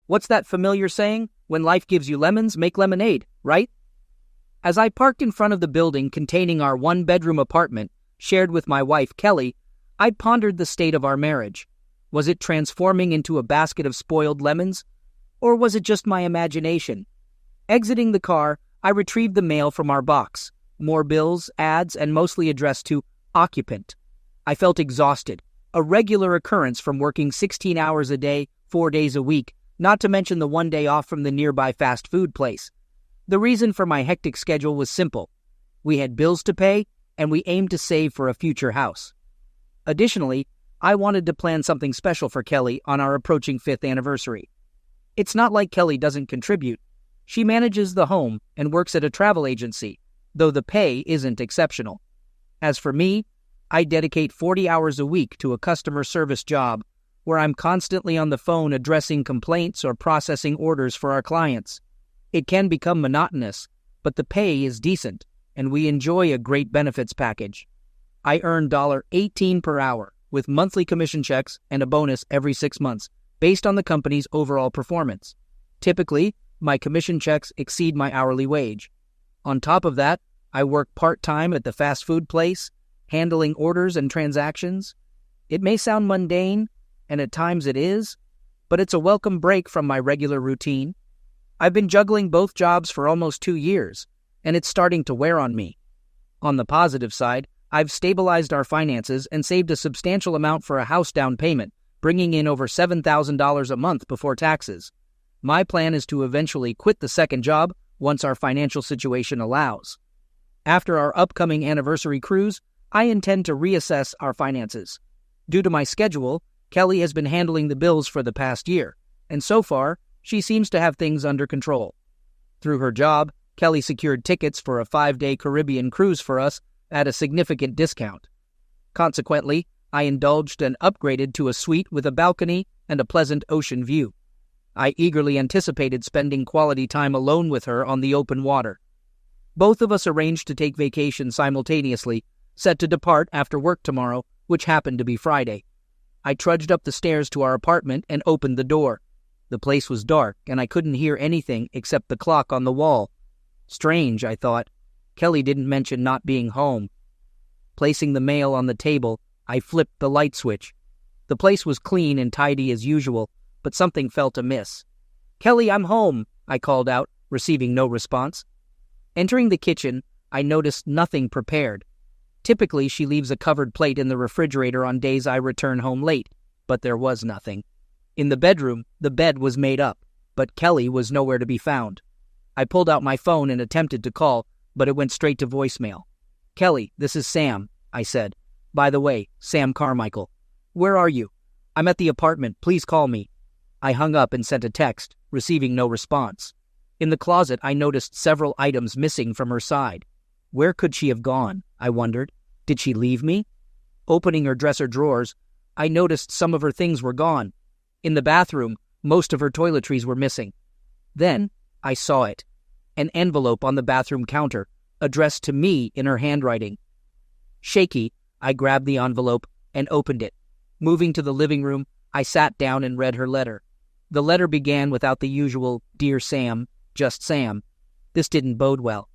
What's that familiar saying? When life gives you lemons, make lemonade, right? As I parked in front of the building containing our one-bedroom apartment, shared with my wife, Kelly, I pondered the state of our marriage. Was it transforming into a basket of spoiled lemons? Or was it just my imagination? Exiting the car, I retrieved the mail from our box. More bills, ads, and mostly addressed to occupant. I felt exhausted, a regular occurrence from working 16 hours a day, 4 days a week, not to mention the one day off from the nearby fast food place. The reason for my hectic schedule was simple. We had bills to pay, and we aimed to save for a future house. Additionally, I wanted to plan something special for Kelly on our approaching 5th anniversary. It's not like Kelly doesn't contribute. She manages the home and works at a travel agency, though the pay isn't exceptional. As for me, I dedicate 40 hours a week to a customer service job where I'm constantly on the phone addressing complaints or processing orders for our clients. It can become monotonous, but the pay is decent, and we enjoy a great benefits package. I earn $18 per hour, with monthly commission checks and a bonus every 6 months, based on the company's overall performance. Typically, my commission checks exceed my hourly wage. On top of that, I work part-time at the fast food place, handling orders and transactions. It may sound mundane, and at times it is, but it's a welcome break from my regular routine. I've been juggling both jobs for almost 2 years, and it's starting to wear on me. On the positive side, I've stabilized our finances and saved a substantial amount for a house down payment, bringing in over $7,000 a month before taxes. My plan is to eventually quit the second job once our financial situation allows. After our upcoming anniversary cruise, I intend to reassess our finances. Due to my schedule, Kelly has been handling the bills for the past year, and so far, she seems to have things under control. Through her job, Kelly secured tickets for a 5-day Caribbean cruise for us at a significant discount. Consequently, I indulged and upgraded to a suite with a balcony and a pleasant ocean view. I eagerly anticipated spending quality time alone with her on the open water. Both of us arranged to take vacation simultaneously, set to depart after work tomorrow, which happened to be Friday. I trudged up the stairs to our apartment and opened the door. The place was dark, and I couldn't hear anything except the clock on the wall. Strange, I thought. Kelly didn't mention not being home. Placing the mail on the table, I flipped the light switch. The place was clean and tidy as usual, but something felt amiss. "Kelly, I'm home," I called out, receiving no response. Entering the kitchen, I noticed nothing prepared. Typically, she leaves a covered plate in the refrigerator on days I return home late, but there was nothing. In the bedroom, the bed was made up, but Kelly was nowhere to be found. I pulled out my phone and attempted to call, but it went straight to voicemail. "Kelly, this is Sam," I said. "By the way, Sam Carmichael. Where are you? I'm at the apartment. Please call me." I hung up and sent a text, receiving no response. In the closet, I noticed several items missing from her side. Where could she have gone? I wondered. Did she leave me? Opening her dresser drawers, I noticed some of her things were gone. In the bathroom, most of her toiletries were missing. Then, I saw it. An envelope on the bathroom counter, addressed to me in her handwriting. Shaky, I grabbed the envelope and opened it. Moving to the living room, I sat down and read her letter. The letter began without the usual, "Dear Sam," just Sam. This didn't bode well.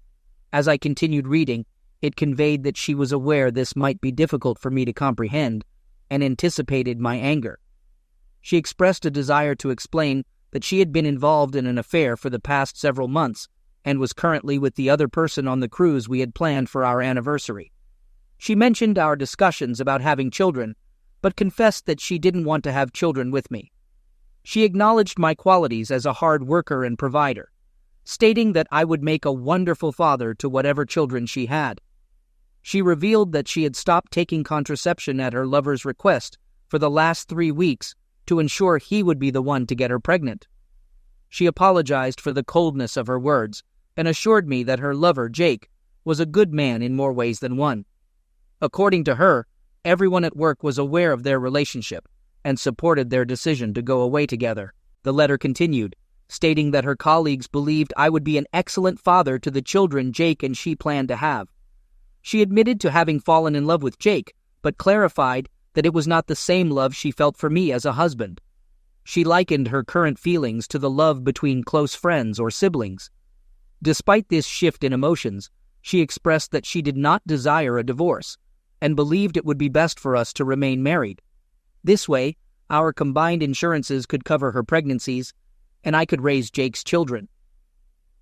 As I continued reading, it conveyed that she was aware this might be difficult for me to comprehend, and anticipated my anger. She expressed a desire to explain that she had been involved in an affair for the past several months, and was currently with the other person on the cruise we had planned for our anniversary. She mentioned our discussions about having children, but confessed that she didn't want to have children with me. She acknowledged my qualities as a hard worker and provider, stating that I would make a wonderful father to whatever children she had. She revealed that she had stopped taking contraception at her lover's request for the last 3 weeks to ensure he would be the one to get her pregnant. She apologized for the coldness of her words and assured me that her lover, Jake, was a good man in more ways than one. According to her, everyone at work was aware of their relationship and supported their decision to go away together. The letter continued, stating that her colleagues believed I would be an excellent father to the children Jake and she planned to have. She admitted to having fallen in love with Jake, but clarified that it was not the same love she felt for me as a husband. She likened her current feelings to the love between close friends or siblings. Despite this shift in emotions, she expressed that she did not desire a divorce and believed it would be best for us to remain married. This way, our combined insurances could cover her pregnancies, and I could raise Jake's children.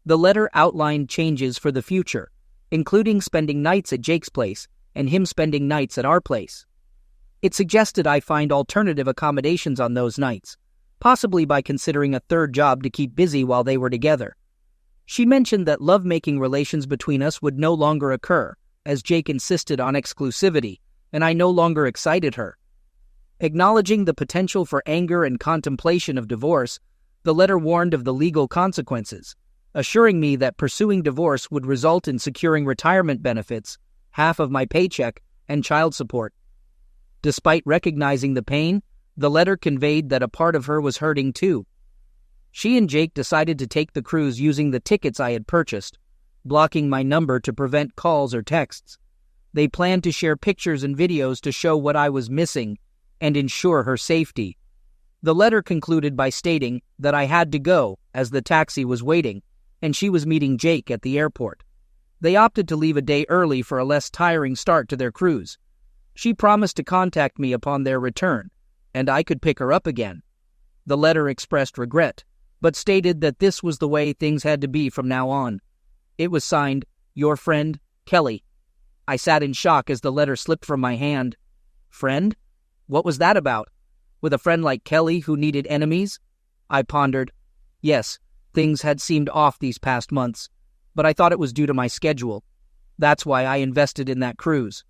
The letter outlined changes for the future, including spending nights at Jake's place and him spending nights at our place. It suggested I find alternative accommodations on those nights, possibly by considering a third job to keep busy while they were together. She mentioned that love-making relations between us would no longer occur, as Jake insisted on exclusivity, and I no longer excited her. Acknowledging the potential for anger and contemplation of divorce, the letter warned of the legal consequences, assuring me that pursuing divorce would result in securing retirement benefits, half of my paycheck, and child support. Despite recognizing the pain, the letter conveyed that a part of her was hurting too. She and Jake decided to take the cruise using the tickets I had purchased, blocking my number to prevent calls or texts. They planned to share pictures and videos to show what I was missing and ensure her safety. The letter concluded by stating that I had to go as the taxi was waiting, and she was meeting Jake at the airport. They opted to leave a day early for a less tiring start to their cruise. She promised to contact me upon their return, and I could pick her up again. The letter expressed regret, but stated that this was the way things had to be from now on. It was signed, "Your friend, Kelly." I sat in shock as the letter slipped from my hand. Friend? What was that about? With a friend like Kelly who needed enemies? I pondered. Yes, things had seemed off these past months, but I thought it was due to my schedule. That's why I invested in that cruise.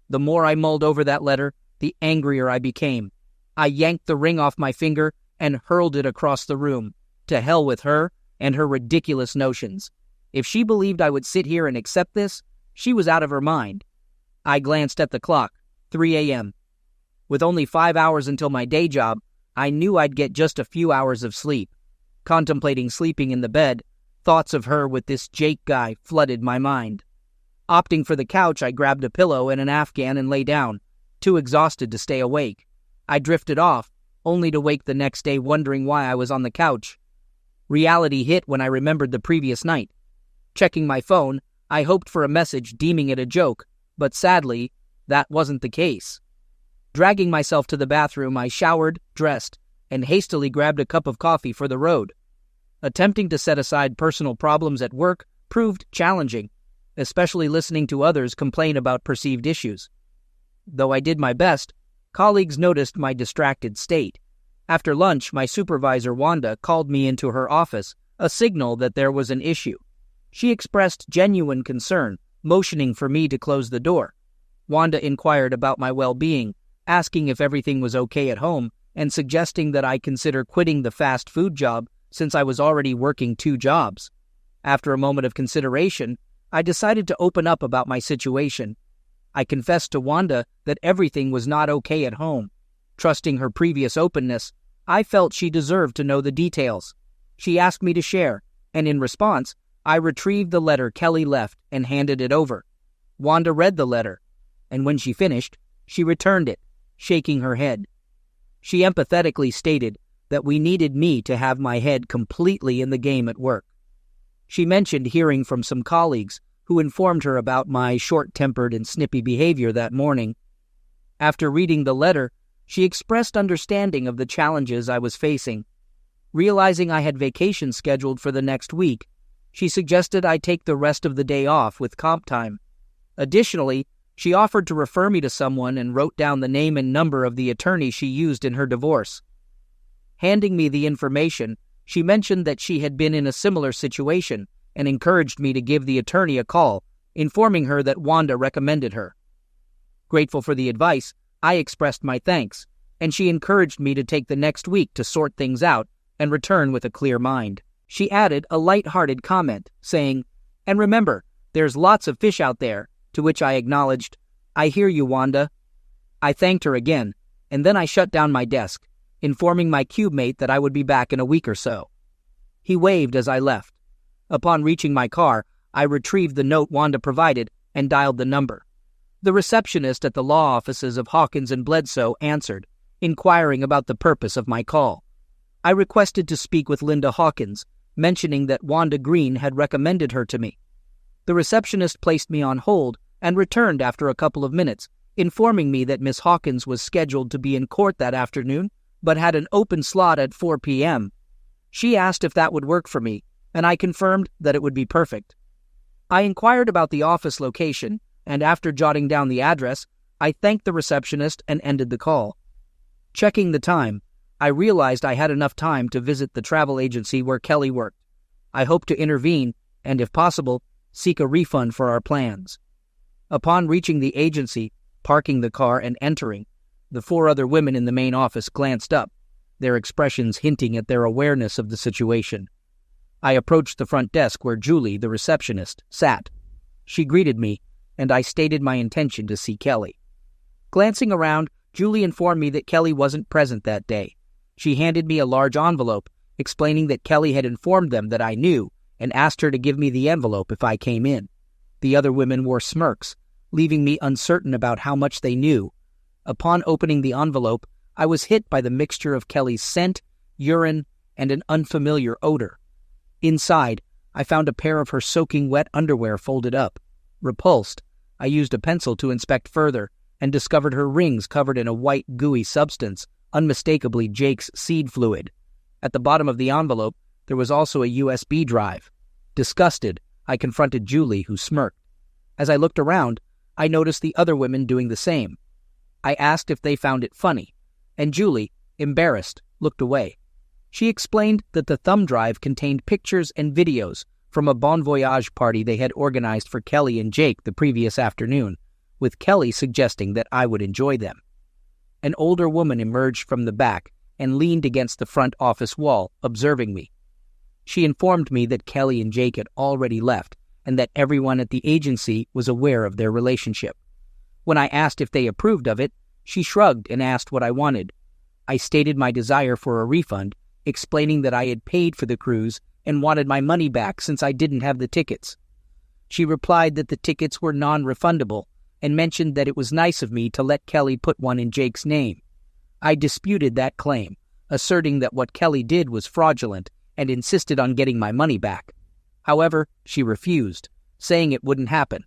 The more I mulled over that letter, the angrier I became. I yanked the ring off my finger and hurled it across the room. To hell with her and her ridiculous notions. If she believed I would sit here and accept this, she was out of her mind. I glanced at the clock, 3 a.m. With only 5 hours until my day job, I knew I'd get just a few hours of sleep. Contemplating sleeping in the bed, thoughts of her with this Jake guy flooded my mind. Opting for the couch, I grabbed a pillow and an Afghan and lay down, too exhausted to stay awake. I drifted off, only to wake the next day wondering why I was on the couch. Reality hit when I remembered the previous night. Checking my phone, I hoped for a message deeming it a joke, but sadly, that wasn't the case. Dragging myself to the bathroom, I showered, dressed, and hastily grabbed a cup of coffee for the road. Attempting to set aside personal problems at work proved challenging, especially listening to others complain about perceived issues. Though I did my best, colleagues noticed my distracted state. After lunch, my supervisor, Wanda, called me into her office, a signal that there was an issue. She expressed genuine concern, motioning for me to close the door. Wanda inquired about my well-being, asking if everything was okay at home, and suggesting that I consider quitting the fast food job since I was already working 2 jobs. After a moment of consideration, I decided to open up about my situation. I confessed to Wanda that everything was not okay at home. Trusting her previous openness, I felt she deserved to know the details. She asked me to share, and in response, I retrieved the letter Kelly left and handed it over. Wanda read the letter, and when she finished, she returned it, shaking her head. She empathetically stated that we needed me to have my head completely in the game at work. She mentioned hearing from some colleagues who informed her about my short-tempered and snippy behavior that morning. After reading the letter, she expressed understanding of the challenges I was facing. Realizing I had vacation scheduled for the next week, she suggested I take the rest of the day off with comp time. Additionally, she offered to refer me to someone and wrote down the name and number of the attorney she used in her divorce. Handing me the information, she mentioned that she had been in a similar situation and encouraged me to give the attorney a call, informing her that Wanda recommended her. Grateful for the advice, I expressed my thanks, and she encouraged me to take the next week to sort things out and return with a clear mind. She added a light-hearted comment, saying, "And remember, there's lots of fish out there," to which I acknowledged, "I hear you, Wanda." I thanked her again, and then I shut down my desk, informing my cube mate that I would be back in a week or so. He waved as I left. Upon reaching my car, I retrieved the note Wanda provided and dialed the number. The receptionist at the law offices of Hawkins and Bledsoe answered, inquiring about the purpose of my call. I requested to speak with Linda Hawkins, mentioning that Wanda Green had recommended her to me. The receptionist placed me on hold and returned after a couple of minutes, informing me that Miss Hawkins was scheduled to be in court that afternoon, but had an open slot at 4 p.m. She asked if that would work for me, and I confirmed that it would be perfect. I inquired about the office location, and after jotting down the address, I thanked the receptionist and ended the call. Checking the time, I realized I had enough time to visit the travel agency where Kelly worked. I hoped to intervene and, if possible, seek a refund for our plans. Upon reaching the agency, parking the car and entering, the 4 other women in the main office glanced up, their expressions hinting at their awareness of the situation. I approached the front desk where Julie, the receptionist, sat. She greeted me, and I stated my intention to see Kelly. Glancing around, Julie informed me that Kelly wasn't present that day. She handed me a large envelope, explaining that Kelly had informed them that I knew and asked her to give me the envelope if I came in. The other women wore smirks, leaving me uncertain about how much they knew. Upon opening the envelope, I was hit by the mixture of Kelly's scent, urine, and an unfamiliar odor. Inside, I found a pair of her soaking wet underwear folded up. Repulsed, I used a pencil to inspect further and discovered her rings covered in a white, gooey substance, unmistakably Jake's seed fluid. At the bottom of the envelope, there was also a USB drive. Disgusted, I confronted Julie, who smirked. As I looked around, I noticed the other women doing the same. I asked if they found it funny, and Julie, embarrassed, looked away. She explained that the thumb drive contained pictures and videos from a bon voyage party they had organized for Kelly and Jake the previous afternoon, with Kelly suggesting that I would enjoy them. An older woman emerged from the back and leaned against the front office wall, observing me. She informed me that Kelly and Jake had already left and that everyone at the agency was aware of their relationship. When I asked if they approved of it, she shrugged and asked what I wanted. I stated my desire for a refund, explaining that I had paid for the cruise and wanted my money back since I didn't have the tickets. She replied that the tickets were non-refundable and mentioned that it was nice of me to let Kelly put one in Jake's name. I disputed that claim, asserting that what Kelly did was fraudulent and insisted on getting my money back. However, she refused, saying it wouldn't happen.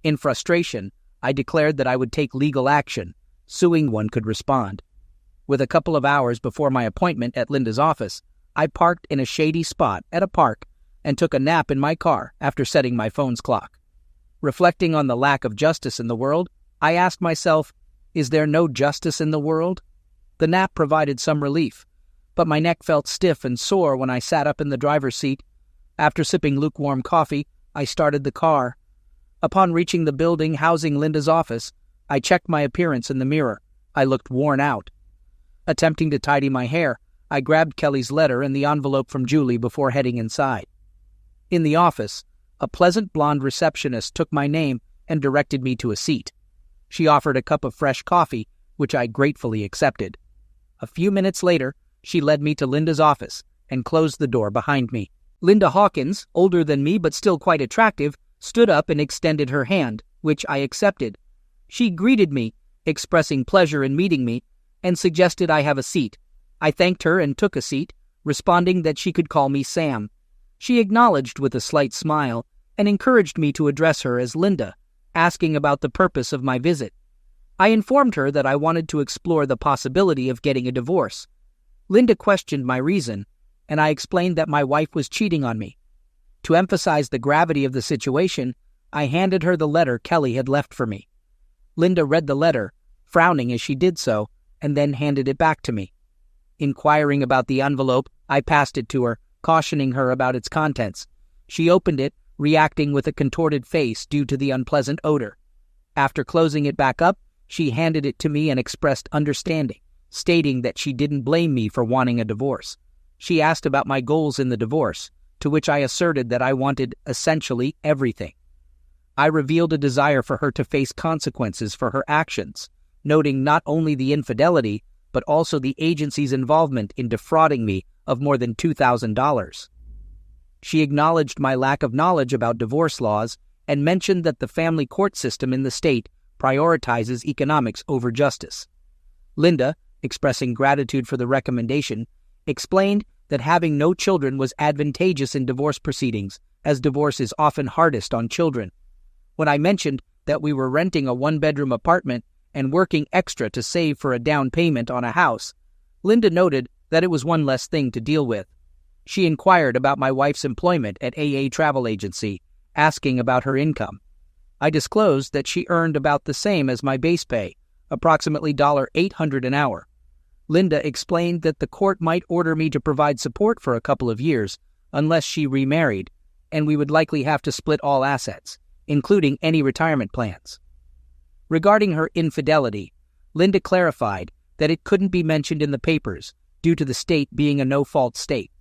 In frustration, I declared that I would take legal action, suing one could respond. With a couple of hours before my appointment at Linda's office, I parked in a shady spot at a park and took a nap in my car after setting my phone's clock. Reflecting on the lack of justice in the world, I asked myself, is there no justice in the world? The nap provided some relief, but my neck felt stiff and sore when I sat up in the driver's seat. After sipping lukewarm coffee, I started the car. Upon reaching the building housing Linda's office, I checked my appearance in the mirror. I looked worn out. Attempting to tidy my hair, I grabbed Kelly's letter and the envelope from Julie before heading inside. In the office, a pleasant blonde receptionist took my name and directed me to a seat. She offered a cup of fresh coffee, which I gratefully accepted. A few minutes later, she led me to Linda's office and closed the door behind me. Linda Hawkins, older than me but still quite attractive, stood up and extended her hand, which I accepted. She greeted me, expressing pleasure in meeting me, and suggested I have a seat. I thanked her and took a seat, responding that she could call me Sam. She acknowledged with a slight smile and encouraged me to address her as Linda, asking about the purpose of my visit. I informed her that I wanted to explore the possibility of getting a divorce. Linda questioned my reason, and I explained that my wife was cheating on me. To emphasize the gravity of the situation, I handed her the letter Kelly had left for me. Linda read the letter, frowning as she did so, and then handed it back to me. Inquiring about the envelope, I passed it to her, cautioning her about its contents. She opened it, reacting with a contorted face due to the unpleasant odor. After closing it back up, she handed it to me and expressed understanding, stating that she didn't blame me for wanting a divorce. She asked about my goals in the divorce, to which I asserted that I wanted essentially everything. I revealed a desire for her to face consequences for her actions, noting not only the infidelity, but also the agency's involvement in defrauding me of more than $2,000. She acknowledged my lack of knowledge about divorce laws and mentioned that the family court system in the state prioritizes economics over justice. Linda, expressing gratitude for the recommendation, explained that having no children was advantageous in divorce proceedings, as divorce is often hardest on children. When I mentioned that we were renting a one-bedroom apartment and working extra to save for a down payment on a house, Linda noted that it was one less thing to deal with. She inquired about my wife's employment at AA Travel Agency, asking about her income. I disclosed that she earned about the same as my base pay, approximately $800 an hour. Linda explained that the court might order me to provide support for a couple of years unless she remarried, and we would likely have to split all assets, including any retirement plans. Regarding her infidelity, Linda clarified that it couldn't be mentioned in the papers due to the state being a no-fault state.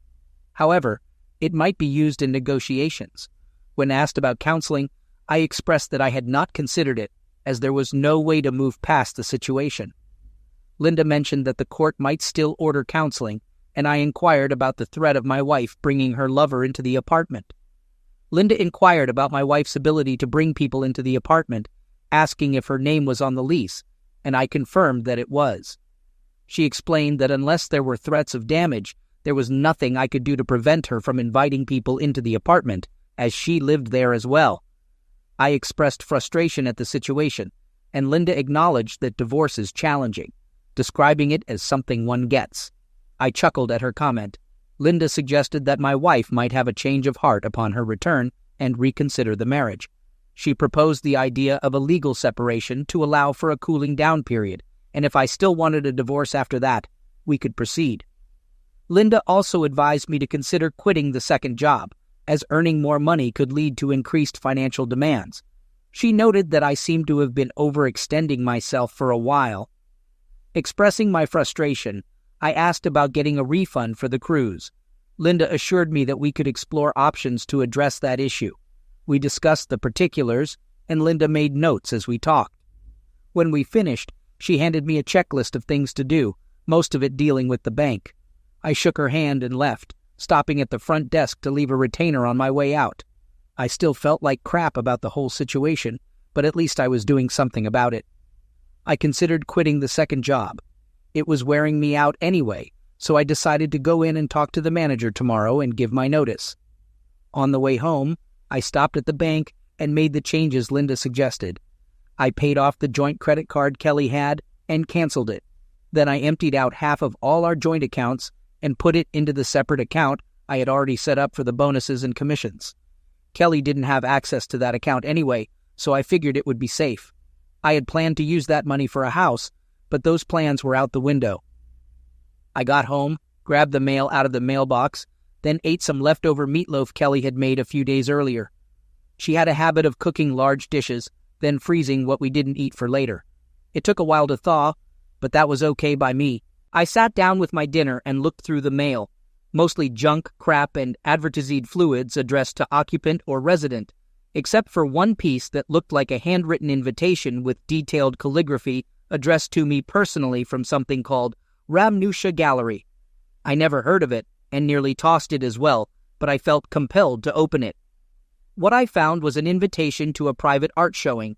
However, it might be used in negotiations. When asked about counseling, I expressed that I had not considered it, as there was no way to move past the situation. Linda mentioned that the court might still order counseling, and I inquired about the threat of my wife bringing her lover into the apartment. Linda inquired about my wife's ability to bring people into the apartment, asking if her name was on the lease, and I confirmed that it was. She explained that unless there were threats of damage, there was nothing I could do to prevent her from inviting people into the apartment, as she lived there as well. I expressed frustration at the situation, and Linda acknowledged that divorce is challenging, describing it as something one gets. I chuckled at her comment. Linda suggested that my wife might have a change of heart upon her return and reconsider the marriage. She proposed the idea of a legal separation to allow for a cooling down period, and if I still wanted a divorce after that, we could proceed. Linda also advised me to consider quitting the second job, as earning more money could lead to increased financial demands. She noted that I seemed to have been overextending myself for a while. Expressing my frustration, I asked about getting a refund for the cruise. Linda assured me that we could explore options to address that issue. We discussed the particulars, and Linda made notes as we talked. When we finished, she handed me a checklist of things to do, most of it dealing with the bank. I shook her hand and left, stopping at the front desk to leave a retainer on my way out. I still felt like crap about the whole situation, but at least I was doing something about it. I considered quitting the second job. It was wearing me out anyway, so I decided to go in and talk to the manager tomorrow and give my notice. On the way home, I stopped at the bank and made the changes Linda suggested. I paid off the joint credit card Kelly had and canceled it. Then I emptied out half of all our joint accounts and put it into the separate account I had already set up for the bonuses and commissions. Kelly didn't have access to that account anyway, so I figured it would be safe. I had planned to use that money for a house, but those plans were out the window. I got home, grabbed the mail out of the mailbox, then ate some leftover meatloaf Kelly had made a few days earlier. She had a habit of cooking large dishes, then freezing what we didn't eat for later. It took a while to thaw, but that was okay by me. I sat down with my dinner and looked through the mail, mostly junk, crap, and advertised fluids addressed to occupant or resident, except for one piece that looked like a handwritten invitation with detailed calligraphy addressed to me personally from something called Ramnusha Gallery. I never heard of it and nearly tossed it as well, but I felt compelled to open it. What I found was an invitation to a private art showing.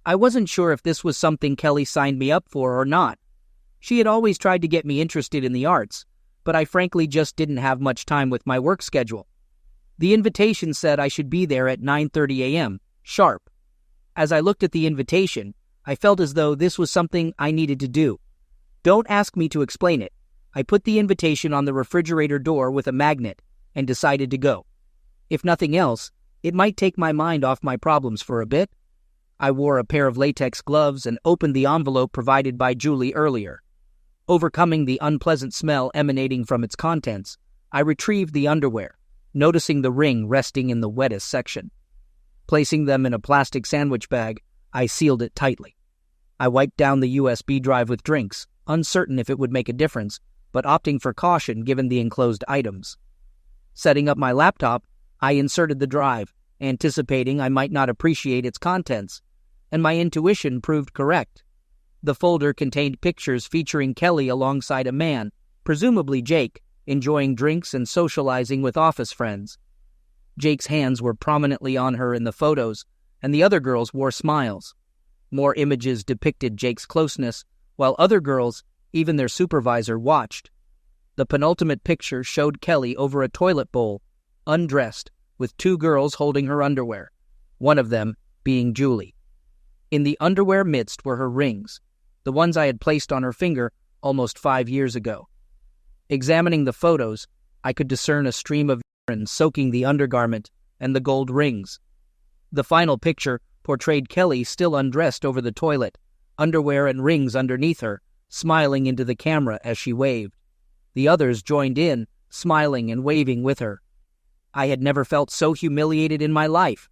I wasn't sure if this was something Kelly signed me up for or not. She had always tried to get me interested in the arts, but I frankly just didn't have much time with my work schedule. The invitation said I should be there at 9:30 a.m., sharp. As I looked at the invitation, I felt as though this was something I needed to do. Don't ask me to explain it. I put the invitation on the refrigerator door with a magnet and decided to go. If nothing else, it might take my mind off my problems for a bit. I wore a pair of latex gloves and opened the envelope provided by Julie earlier. Overcoming the unpleasant smell emanating from its contents, I retrieved the underwear, noticing the ring resting in the wettest section. Placing them in a plastic sandwich bag, I sealed it tightly. I wiped down the USB drive with drinks, uncertain if it would make a difference, but opting for caution given the enclosed items. Setting up my laptop, I inserted the drive, anticipating I might not appreciate its contents, and my intuition proved correct. The folder contained pictures featuring Kelly alongside a man, presumably Jake, enjoying drinks and socializing with office friends. Jake's hands were prominently on her in the photos, and the other girls wore smiles. More images depicted Jake's closeness, while other girls, even their supervisor, watched. The penultimate picture showed Kelly over a toilet bowl, undressed, with two girls holding her underwear, one of them being Julie. In the underwear midst were her rings, the ones I had placed on her finger almost 5 years ago. Examining the photos, I could discern a stream of urine soaking the undergarment and the gold rings. The final picture portrayed Kelly still undressed over the toilet, underwear and rings underneath her, smiling into the camera as she waved. The others joined in, smiling and waving with her. I had never felt so humiliated in my life.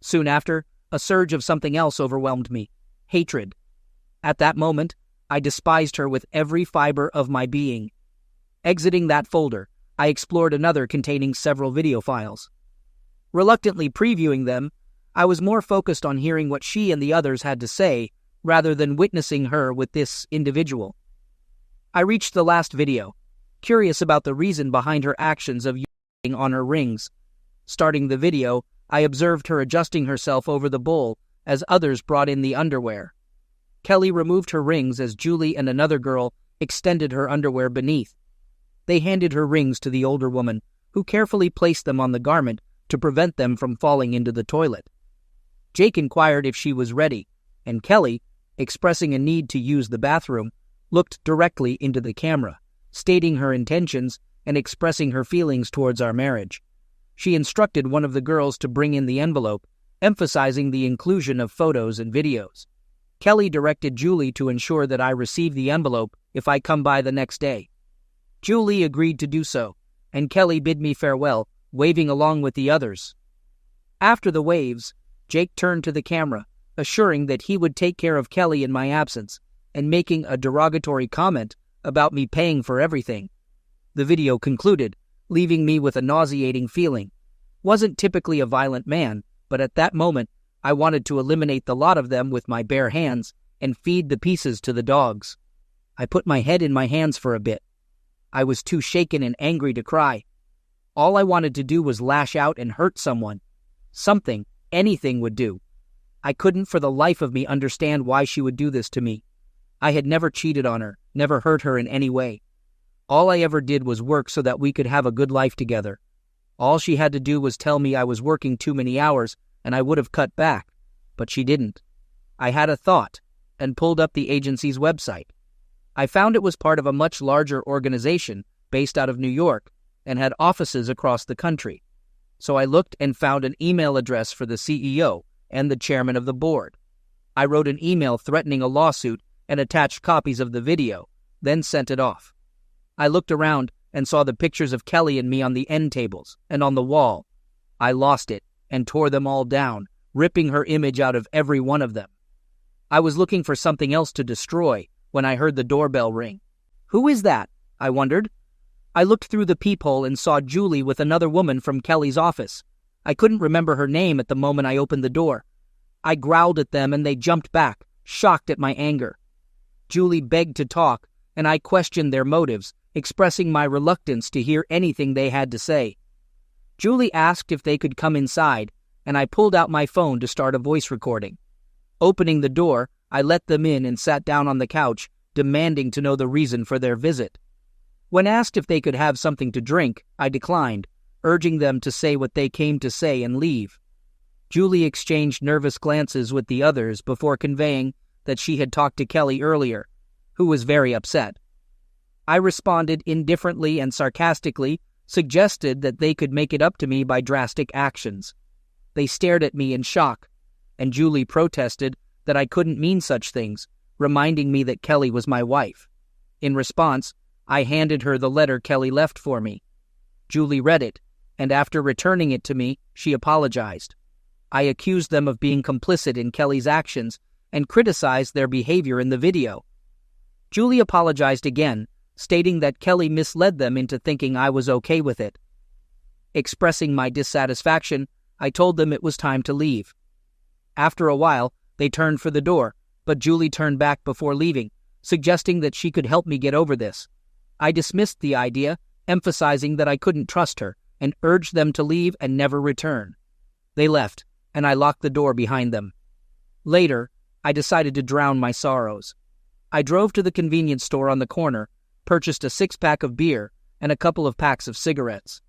Soon after, a surge of something else overwhelmed me: hatred. At that moment, I despised her with every fiber of my being. Exiting that folder, I explored another containing several video files. Reluctantly previewing them, I was more focused on hearing what she and the others had to say rather than witnessing her with this individual. I reached the last video, curious about the reason behind her actions of urinating on her rings. Starting the video, I observed her adjusting herself over the bowl as others brought in the underwear. Kelly removed her rings as Julie and another girl extended her underwear beneath. They handed her rings to the older woman, who carefully placed them on the garment to prevent them from falling into the toilet. Jake inquired if she was ready, and Kelly, expressing a need to use the bathroom, looked directly into the camera, stating her intentions and expressing her feelings towards our marriage. She instructed one of the girls to bring in the envelope, emphasizing the inclusion of photos and videos. Kelly directed Julie to ensure that I receive the envelope if I come by the next day. Julie agreed to do so, and Kelly bid me farewell, waving along with the others. After the waves, Jake turned to the camera, assuring that he would take care of Kelly in my absence, and making a derogatory comment about me paying for everything. The video concluded, leaving me with a nauseating feeling. Wasn't typically a violent man, but at that moment, I wanted to eliminate the lot of them with my bare hands and feed the pieces to the dogs. I put my head in my hands for a bit. I was too shaken and angry to cry. All I wanted to do was lash out and hurt someone. Something, anything would do. I couldn't for the life of me understand why she would do this to me. I had never cheated on her, never hurt her in any way. All I ever did was work so that we could have a good life together. All she had to do was tell me I was working too many hours and I would have cut back, but she didn't. I had a thought and pulled up the agency's website. I found it was part of a much larger organization based out of New York and had offices across the country. So I looked and found an email address for the CEO and the chairman of the board. I wrote an email threatening a lawsuit and attached copies of the video, then sent it off. I looked around and saw the pictures of Kelly and me on the end tables and on the wall. I lost it and tore them all down, ripping her image out of every one of them. I was looking for something else to destroy when I heard the doorbell ring. Who is that? I wondered. I looked through the peephole and saw Julie with another woman from Kelly's office. I couldn't remember her name at the moment I opened the door. I growled at them and they jumped back, shocked at my anger. Julie begged to talk, and I questioned their motives, expressing my reluctance to hear anything they had to say. Julie asked if they could come inside, and I pulled out my phone to start a voice recording. Opening the door, I let them in and sat down on the couch, demanding to know the reason for their visit. When asked if they could have something to drink, I declined, urging them to say what they came to say and leave. Julie exchanged nervous glances with the others before conveying that she had talked to Kelly earlier, who was very upset. I responded indifferently and sarcastically, suggested that they could make it up to me by drastic actions. They stared at me in shock, and Julie protested that I couldn't mean such things, reminding me that Kelly was my wife. In response, I handed her the letter Kelly left for me. Julie read it, and after returning it to me, she apologized. I accused them of being complicit in Kelly's actions and criticized their behavior in the video. Julie apologized again, stating that Kelly misled them into thinking I was okay with it. Expressing my dissatisfaction, I told them it was time to leave. After a while, they turned for the door, but Julie turned back before leaving, suggesting that she could help me get over this. I dismissed the idea, emphasizing that I couldn't trust her, and urged them to leave and never return. They left, and I locked the door behind them. Later, I decided to drown my sorrows. I drove to the convenience store on the corner, purchased a 6-pack of beer, and a couple of packs of cigarettes.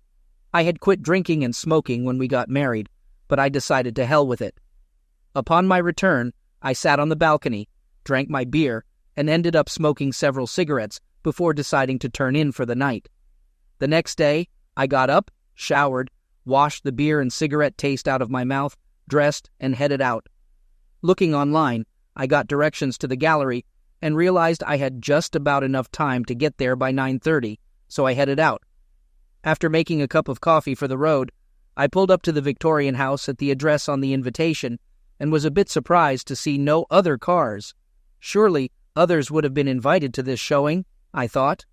I had quit drinking and smoking when we got married, but I decided to hell with it. Upon my return, I sat on the balcony, drank my beer, and ended up smoking several cigarettes before deciding to turn in for the night. The next day, I got up, showered, washed the beer and cigarette taste out of my mouth, dressed, and headed out. Looking online, I got directions to the gallery and realized I had just about enough time to get there by 9:30, so I headed out. After making a cup of coffee for the road, I pulled up to the Victorian house at the address on the invitation and was a bit surprised to see no other cars. Surely others would have been invited to this showing, I thought.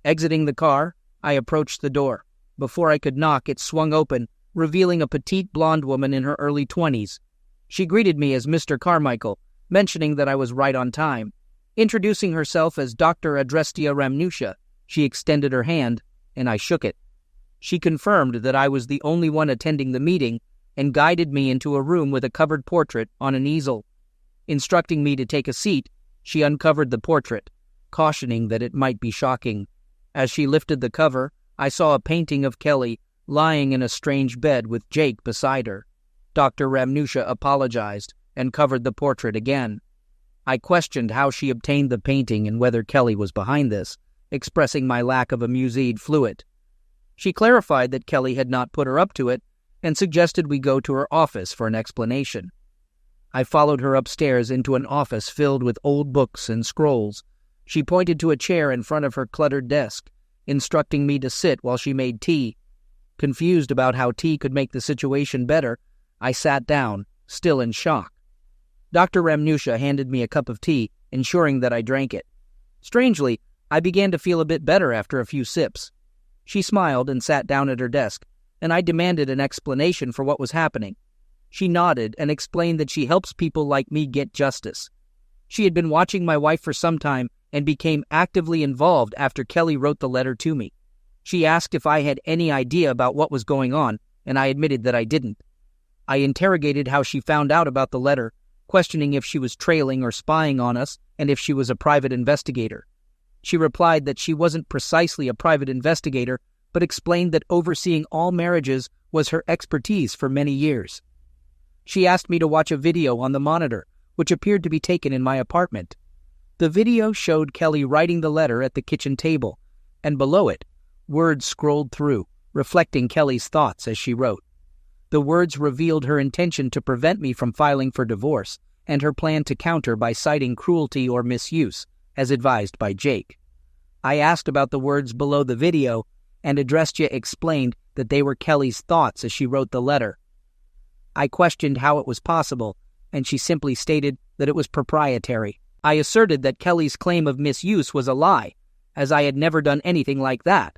Exiting the car, I approached the door. Before I could knock, it swung open, revealing a petite blonde woman in her early 20s. She greeted me as Mr. Carmichael, mentioning that I was right on time. Introducing herself as Dr. Adrestia Ramnusha, she extended her hand, and I shook it. She confirmed that I was the only one attending the meeting and guided me into a room with a covered portrait on an easel. Instructing me to take a seat, she uncovered the portrait, cautioning that it might be shocking. As she lifted the cover, I saw a painting of Kelly lying in a strange bed with Jake beside her. Dr. Ramnusha apologized and covered the portrait again. I questioned how she obtained the painting and whether Kelly was behind this, expressing my lack of a museed fluid. She clarified that Kelly had not put her up to it and suggested we go to her office for an explanation. I followed her upstairs into an office filled with old books and scrolls. She pointed to a chair in front of her cluttered desk, instructing me to sit while she made tea. Confused about how tea could make the situation better, I sat down, still in shock. Dr. Ramnusha handed me a cup of tea, ensuring that I drank it. Strangely, I began to feel a bit better after a few sips. She smiled and sat down at her desk, and I demanded an explanation for what was happening. She nodded and explained that she helps people like me get justice. She had been watching my wife for some time and became actively involved after Kelly wrote the letter to me. She asked if I had any idea about what was going on, and I admitted that I didn't. I interrogated how she found out about the letter, questioning if she was trailing or spying on us and if she was a private investigator. She replied that she wasn't precisely a private investigator, but explained that overseeing all marriages was her expertise for many years. She asked me to watch a video on the monitor, which appeared to be taken in my apartment. The video showed Kelly writing the letter at the kitchen table, and below it, words scrolled through, reflecting Kelly's thoughts as she wrote. The words revealed her intention to prevent me from filing for divorce and her plan to counter by citing cruelty or misuse, as advised by Jake. I asked about the words below the video, and Adrestia explained that they were Kelly's thoughts as she wrote the letter. I questioned how it was possible, and she simply stated that it was proprietary. I asserted that Kelly's claim of misuse was a lie, as I had never done anything like that.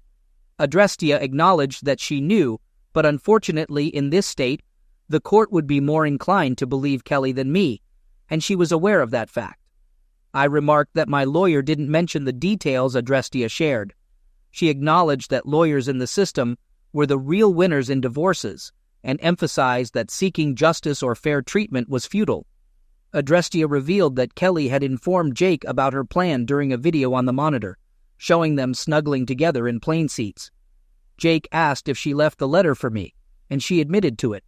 Adrestia acknowledged that she knew, but unfortunately in this state, the court would be more inclined to believe Kelly than me, and she was aware of that fact. I remarked that my lawyer didn't mention the details Adrestia shared. She acknowledged that lawyers in the system were the real winners in divorces, and emphasized that seeking justice or fair treatment was futile. Adrestia revealed that Kelly had informed Jake about her plan during a video on the monitor, showing them snuggling together in plane seats. Jake asked if she left the letter for me, and she admitted to it.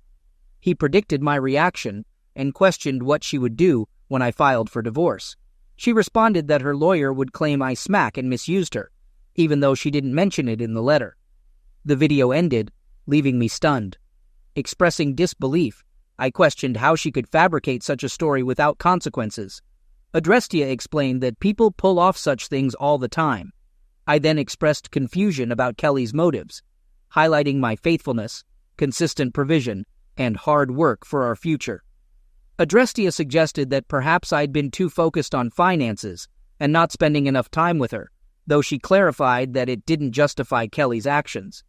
He predicted my reaction and questioned what she would do when I filed for divorce. She responded that her lawyer would claim I smack and misused her, even though she didn't mention it in the letter. The video ended, leaving me stunned. Expressing disbelief, I questioned how she could fabricate such a story without consequences. Adrestia explained that people pull off such things all the time. I then expressed confusion about Kelly's motives, highlighting my faithfulness, consistent provision, and hard work for our future. Adrestia suggested that perhaps I'd been too focused on finances and not spending enough time with her, though she clarified that it didn't justify Kelly's actions.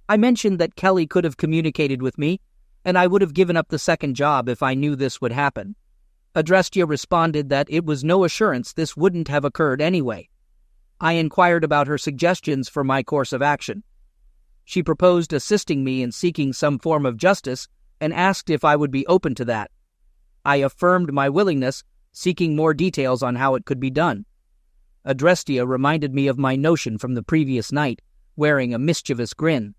I mentioned that Kelly could have communicated with me, and I would have given up the second job if I knew this would happen. Adrestia responded that it was no assurance this wouldn't have occurred anyway. I inquired about her suggestions for my course of action. She proposed assisting me in seeking some form of justice and asked if I would be open to that. I affirmed my willingness, seeking more details on how it could be done. Adrestia reminded me of my notion from the previous night, wearing a mischievous grin.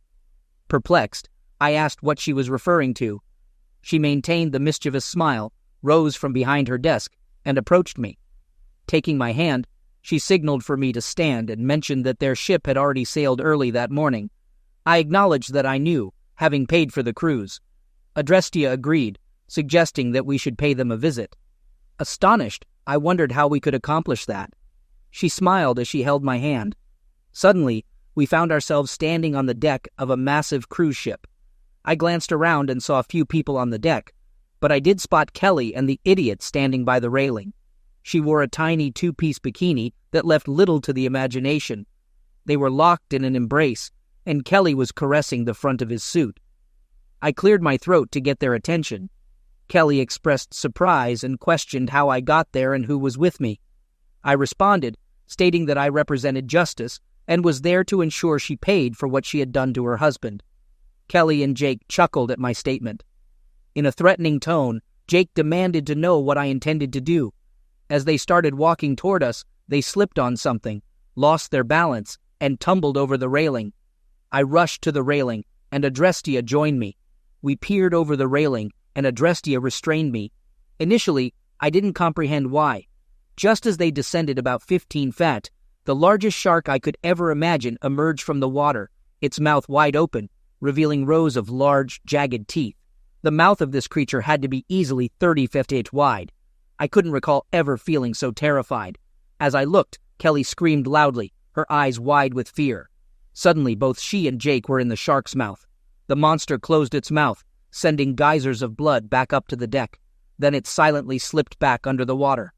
Perplexed, I asked what she was referring to. She maintained the mischievous smile, rose from behind her desk, and approached me. Taking my hand, she signaled for me to stand and mentioned that their ship had already sailed early that morning. I acknowledged that I knew, having paid for the cruise. Adrestia agreed, suggesting that we should pay them a visit. Astonished, I wondered how we could accomplish that. She smiled as she held my hand. Suddenly, we found ourselves standing on the deck of a massive cruise ship. I glanced around and saw a few people on the deck, but I did spot Kelly and the idiot standing by the railing. She wore a tiny two-piece bikini that left little to the imagination. They were locked in an embrace, and Kelly was caressing the front of his suit. I cleared my throat to get their attention. Kelly expressed surprise and questioned how I got there and who was with me. I responded, stating that I represented justice and was there to ensure she paid for what she had done to her husband. Kelly and Jake chuckled at my statement. In a threatening tone, Jake demanded to know what I intended to do. As they started walking toward us, they slipped on something, lost their balance, and tumbled over the railing. I rushed to the railing, and Adrestia joined me. We peered over the railing, and Adrestia restrained me. Initially, I didn't comprehend why. Just as they descended about 15 feet, the largest shark I could ever imagine emerged from the water, its mouth wide open, revealing rows of large, jagged teeth. The mouth of this creature had to be easily 30 feet wide. I couldn't recall ever feeling so terrified. As I looked, Kelly screamed loudly, her eyes wide with fear. Suddenly, both she and Jake were in the shark's mouth. The monster closed its mouth, sending geysers of blood back up to the deck. Then it silently slipped back under the water.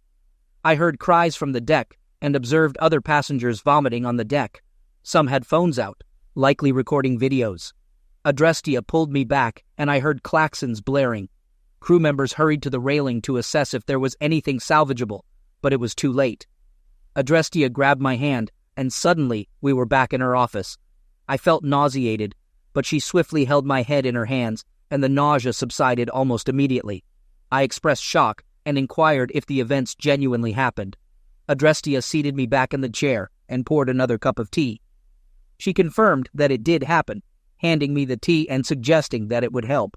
I heard cries from the deck and observed other passengers vomiting on the deck. Some had phones out, likely recording videos. Adrestia pulled me back, and I heard klaxons blaring. Crew members hurried to the railing to assess if there was anything salvageable, but it was too late. Adrestia grabbed my hand, and suddenly we were back in her office. I felt nauseated, but she swiftly held my head in her hands, and the nausea subsided almost immediately. I expressed shock and inquired if the events genuinely happened. Adrestia seated me back in the chair and poured another cup of tea. She confirmed that it did happen, handing me the tea and suggesting that it would help.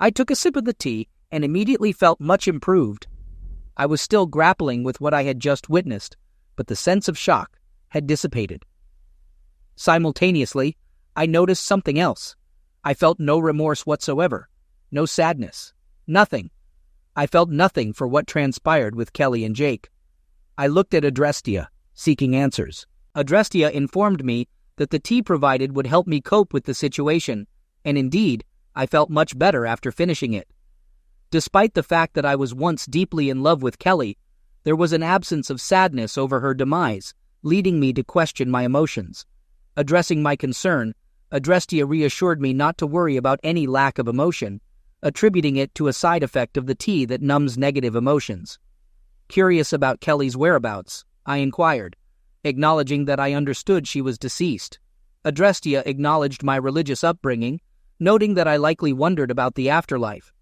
I took a sip of the tea and immediately felt much improved. I was still grappling with what I had just witnessed, but the sense of shock had dissipated. Simultaneously, I noticed something else. I felt no remorse whatsoever, no sadness, nothing. I felt nothing for what transpired with Kelly and Jake. I looked at Adrestia, seeking answers. Adrestia informed me that the tea provided would help me cope with the situation, and indeed, I felt much better after finishing it. Despite the fact that I was once deeply in love with Kelly, there was an absence of sadness over her demise, leading me to question my emotions. Addressing my concern, Adrestia reassured me not to worry about any lack of emotion, attributing it to a side effect of the tea that numbs negative emotions. Curious about Kelly's whereabouts, I inquired, acknowledging that I understood she was deceased. Adrestia acknowledged my religious upbringing, noting that I likely wondered about the afterlife.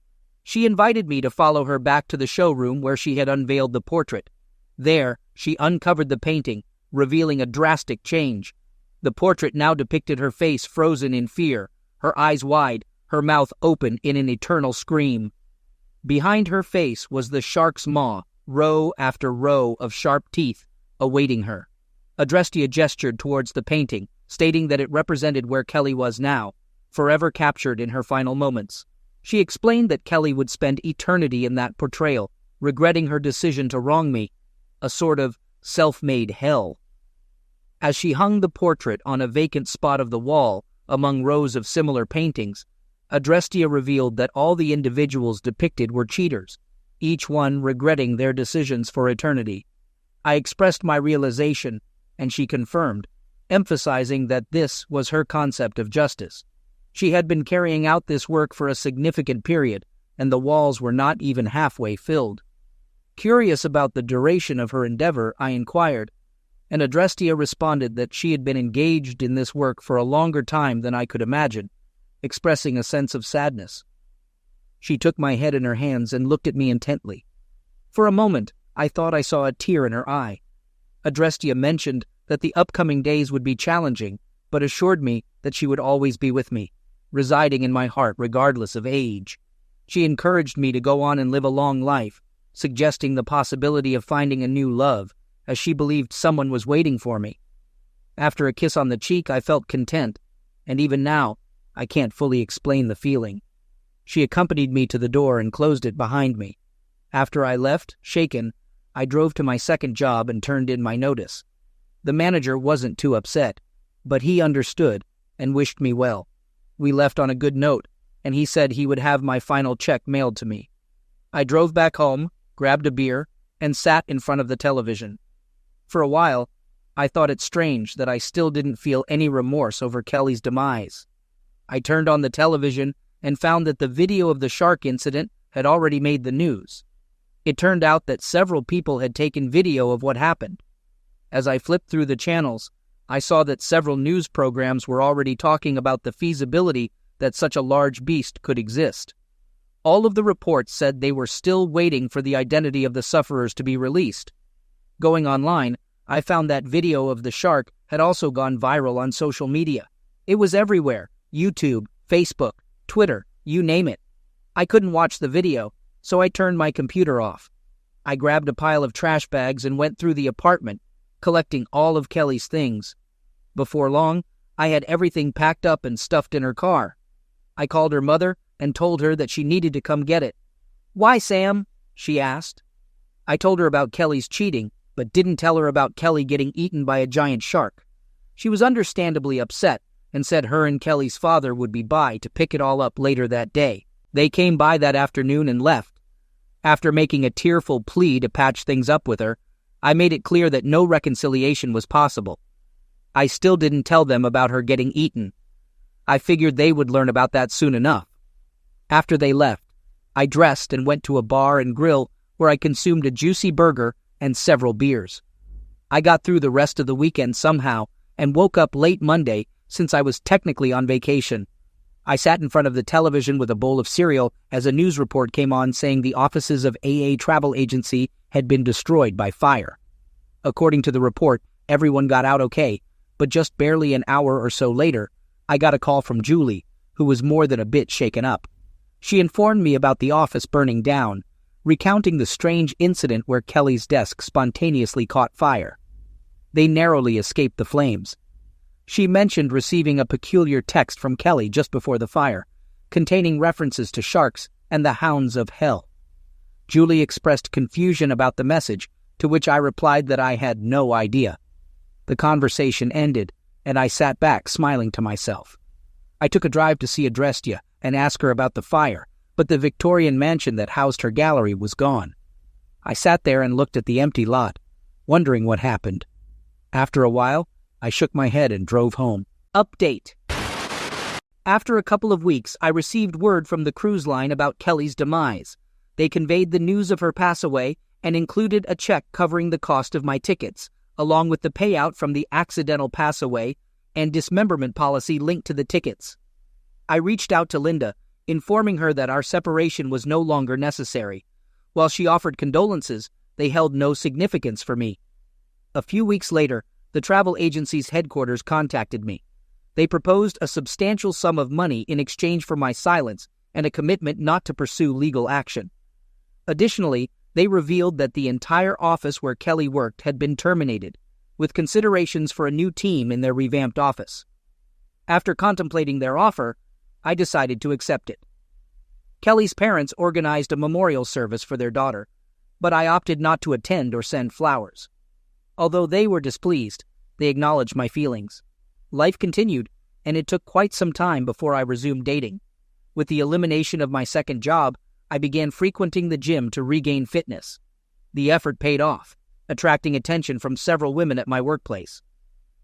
She invited me to follow her back to the showroom where she had unveiled the portrait. There, she uncovered the painting, revealing a drastic change. The portrait now depicted her face frozen in fear, her eyes wide, her mouth open in an eternal scream. Behind her face was the shark's maw, row after row of sharp teeth, awaiting her. Adrestia gestured towards the painting, stating that it represented where Kelly was now, forever captured in her final moments. She explained that Kelly would spend eternity in that portrayal, regretting her decision to wrong me, a sort of self-made hell. As she hung the portrait on a vacant spot of the wall among rows of similar paintings, Adrestia revealed that all the individuals depicted were cheaters, each one regretting their decisions for eternity. I expressed my realization, and she confirmed, emphasizing that this was her concept of justice. She had been carrying out this work for a significant period, and the walls were not even halfway filled. Curious about the duration of her endeavor, I inquired, and Adrestia responded that she had been engaged in this work for a longer time than I could imagine, expressing a sense of sadness. She took my head in her hands and looked at me intently. For a moment, I thought I saw a tear in her eye. Adrestia mentioned that the upcoming days would be challenging, but assured me that she would always be with me, residing in my heart regardless of age. She encouraged me to go on and live a long life, suggesting the possibility of finding a new love, as she believed someone was waiting for me. After a kiss on the cheek, I felt content, and even now, I can't fully explain the feeling. She accompanied me to the door and closed it behind me. After I left, shaken, I drove to my second job and turned in my notice. The manager wasn't too upset, but he understood and wished me well. We left on a good note, and he said he would have my final check mailed to me. I drove back home, grabbed a beer, and sat in front of the television. For a while, I thought it strange that I still didn't feel any remorse over Kelly's demise. I turned on the television and found that the video of the shark incident had already made the news. It turned out that several people had taken video of what happened. As I flipped through the channels, I saw that several news programs were already talking about the feasibility that such a large beast could exist. All of the reports said they were still waiting for the identity of the sufferers to be released. Going online, I found that video of the shark had also gone viral on social media. It was everywhere: YouTube, Facebook, Twitter, you name it. I couldn't watch the video, so I turned my computer off. I grabbed a pile of trash bags and went through the apartment, collecting all of Kelly's things. Before long, I had everything packed up and stuffed in her car. I called her mother and told her that she needed to come get it. "Why, Sam?" she asked. I told her about Kelly's cheating, but didn't tell her about Kelly getting eaten by a giant shark. She was understandably upset and said her and Kelly's father would be by to pick it all up later that day. They came by that afternoon and left. After making a tearful plea to patch things up with her, I made it clear that no reconciliation was possible. I still didn't tell them about her getting eaten. I figured they would learn about that soon enough. After they left, I dressed and went to a bar and grill where I consumed a juicy burger and several beers. I got through the rest of the weekend somehow and woke up late Monday since I was technically on vacation. I sat in front of the television with a bowl of cereal as a news report came on saying the offices of AA Travel Agency had been destroyed by fire. According to the report, everyone got out okay, but just barely an hour or so later, I got a call from Julie, who was more than a bit shaken up. She informed me about the office burning down, recounting the strange incident where Kelly's desk spontaneously caught fire. They narrowly escaped the flames. She mentioned receiving a peculiar text from Kelly just before the fire, containing references to sharks and the hounds of hell. Julie expressed confusion about the message, to which I replied that I had no idea. The conversation ended, and I sat back smiling to myself. I took a drive to see Adrestia and ask her about the fire, but the Victorian mansion that housed her gallery was gone. I sat there and looked at the empty lot, wondering what happened. After a while, I shook my head and drove home. Update. After a couple of weeks, I received word from the cruise line about Kelly's demise. They conveyed the news of her passaway and included a check covering the cost of my tickets, along with the payout from the accidental passaway and dismemberment policy linked to the tickets. I reached out to Linda, informing her that our separation was no longer necessary. While she offered condolences, they held no significance for me. A few weeks later, the travel agency's headquarters contacted me. They proposed a substantial sum of money in exchange for my silence and a commitment not to pursue legal action. Additionally, they revealed that the entire office where Kelly worked had been terminated, with considerations for a new team in their revamped office. After contemplating their offer, I decided to accept it. Kelly's parents organized a memorial service for their daughter, but I opted not to attend or send flowers. Although they were displeased, they acknowledged my feelings. Life continued, and it took quite some time before I resumed dating. With the elimination of my second job, I began frequenting the gym to regain fitness. The effort paid off, attracting attention from several women at my workplace.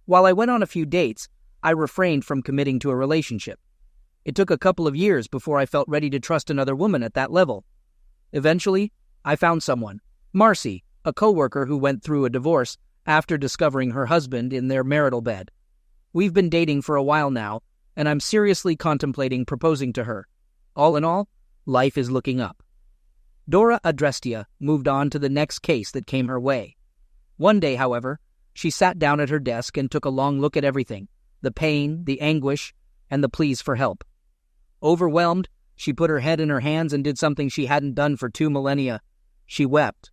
While I went on a few dates, I refrained from committing to a relationship. It took a couple of years before I felt ready to trust another woman at that level. Eventually, I found someone, Marcy, a coworker who went through a divorce after discovering her husband in their marital bed. We've been dating for a while now, and I'm seriously contemplating proposing to her. All in all, life is looking up. Dora Adrestia moved on to the next case that came her way. One day, however, she sat down at her desk and took a long look at everything, the pain, the anguish, and the pleas for help. Overwhelmed, she put her head in her hands and did something she hadn't done for 2 millennia. She wept.